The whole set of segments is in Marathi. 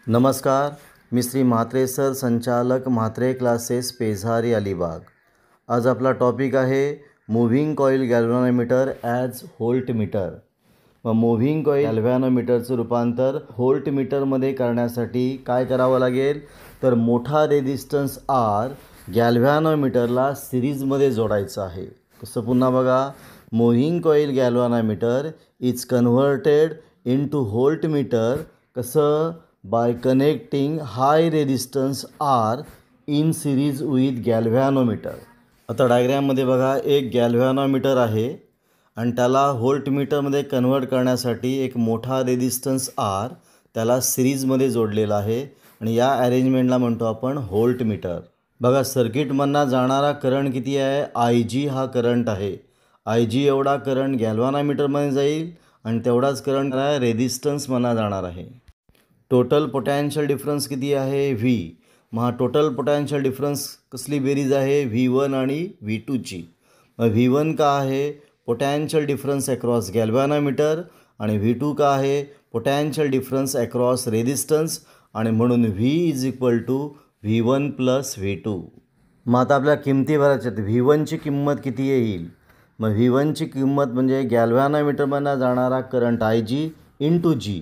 नमस्कार, मी श्री म्हात्रे सर, संचालक म्हात्रे क्लासेस, पेझारी, अलिबाग। आज आपला टॉपिक आहे moving coil galvanometer as volt meter. मग मूव्हिंग कॉईल गॅल्व्हॅनोमीटरचं रूपांतर व्होल्ट मीटरमध्ये करण्यासाठी काय करावं लागेल, तर मोठा रेझिस्टन्स आर गॅल्व्हॅनोमीटरला सिरीजमध्ये जोडायचा आहे। कसं पुन्हा बघा, moving coil galvanometer is converted into volt meter. कसं? By connecting high resistance R in series with galvanometer. आता डायग्रॅममध्ये बघा, एक गॅल्व्हॅनोमीटर आहे आणि त्याला व्होल्ट मीटरमध्ये कन्वर्ट करण्यासाठी एक मोठा रेजिस्टन्स आर त्याला सिरीजमध्ये जोडलेला आहे आणि या अरेंजमेंटला म्हणतो आपण व्होल्ट मीटर। बघा, सर्किटमधनं जाणारा करंट किती आहे? IG हा करंट आहे। IG एवढा करंट गॅल्व्हॅनोमीटरमध्ये जाईल आणि तेवढाच करंट रेजिस्टन्समधनं जाणार आहे। टोटल पोटॅन्शियल डिफरन्स किती आहे? V। मग हा टोटल पोटॅन्शियल डिफरन्स कसली बेरीज आहे? V1 आणि V2ची। मग V1 का आहे? पोटॅन्शियल डिफरन्स अक्रॉस गॅल्व्हॅनोमीटर, आणि V2 का आहे? पोटॅन्शियल डिफरन्स अक्रॉस रेजिस्टन्स, आणि म्हणून V is equal to V1 plus V2। मग आता आपल्या किमती भरायच्या आहेत। V1ची किंमत किती येईल? मग V1ची किंमत म्हणजे गॅल्व्हॅनोमीटरमधनं जाणारा करंट IG इंटू G,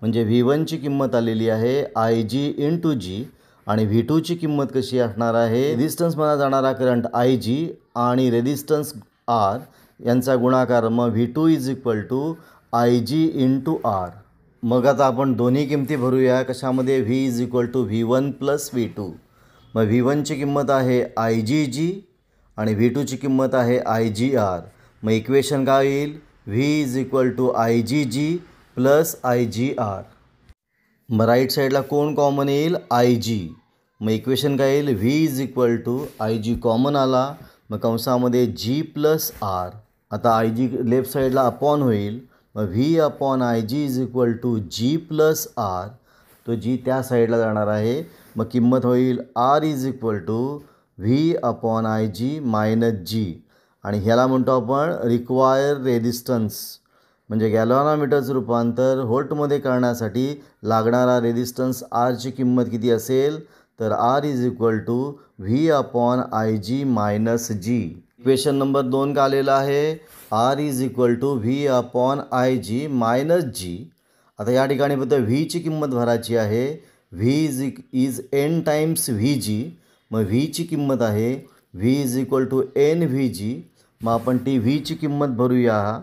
म्हणजे V1ची किंमत आलेली आहे IG इंटू G, आणि V2ची किंमत कशी असणार आहे? रेजिस्टन्समधनं जाणारा करंट IG आणि रेजिस्टन्स R यांचा गुणाकार, मग V2 is equal to IG into R। मग आता आपण दोन्ही किमती भरूया। कशामध्ये? V is equal to V1 plus V2। मग V1ची किंमत आहे IgG आणि V2ची किंमत आहे IgR। मग इक्वेशन काय येईल? V is equal to IgG plus IgR। मग राईट साईडला कोण कॉमन येईल? IG। मग इक्वेशन काय येईल? V is equal to IG common आला, मग कंसामध्ये G प्लस R। आता IG लेफ्ट साईडला अपॉन होईल, मग V upon IG is equal to G plus R। तो G त्या साईडला जाणार आहे, मग किंमत होईल R is equal to V upon IG minus G, आणि ह्याला म्हणतो आपण रिक्वायर रेजिस्टन्स। म्हणजे गॅल्व्हॅनोमीटरचं रूपांतर व्होल्टमध्ये करण्यासाठी लागणारा रेजिस्टन्स आरची किंमत किती असेल, तर R is equal to V upon IG minus G। Equation number 2 का आलेला आहे? R is equal to V upon IG minus G। आता या ठिकाणी फक्त Vची किंमत भरायची आहे। V is N times VG। मग Vची किंमत आहे V is equal to NVG। मग आपण ती Vची किंमत भरूया।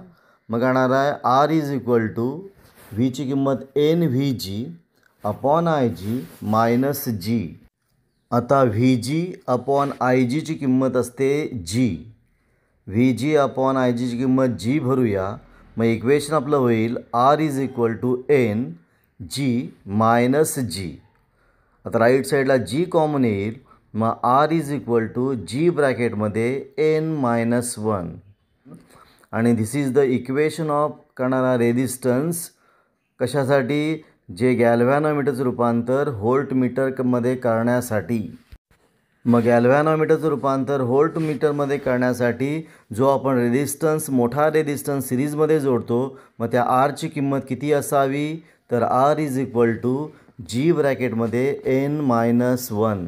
मग येणार आहे R इज इक्वल टू Vची किंमत NVG upon IG minus G। आता VG अपॉन IGची किंमत असते G। VG अपॉन IGची किंमत G भरूया। मग इक्वेशन आपलं होईल R is equal to NG minus G। आता राईट साईडला G कॉमन येईल, मग R is equal to G ब्रॅकेटमध्ये N मायनस 1, आणि this is the equation of करणारा रेजिस्टन्स कशासाठी? जे गॅल्व्हॅनोमीटरचं रूपांतर व्होल्ट मीटरमध्ये करण्यासाठी। मग गॅल्व्हॅनोमीटरचं रूपांतर व्होल्ट मीटरमध्ये करण्यासाठी जो आपण रेजिस्टन्स, मोठा रेजिस्टन्स सिरीजमध्ये जोडतो, मग त्या आरची किंमत किती असावी, तर R is equal to G ब्रॅकेटमध्ये N मायनस 1।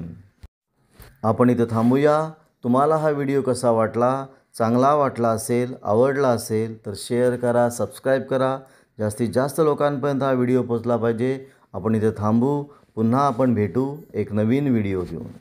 आपण इथं थांबूया। तुम्हाला हा व्हिडिओ कसा वाटला? चांगला वाटला असेल, आवडला असेल तर शेअर करा, सबस्क्राईब करा। जास्तीत जास्त लोकांपर्यंत हा व्हिडिओ पोचला पाहिजे। आपण इथे थांबू, पुन्हा आपण भेटू एक नवीन व्हिडिओ घेऊन।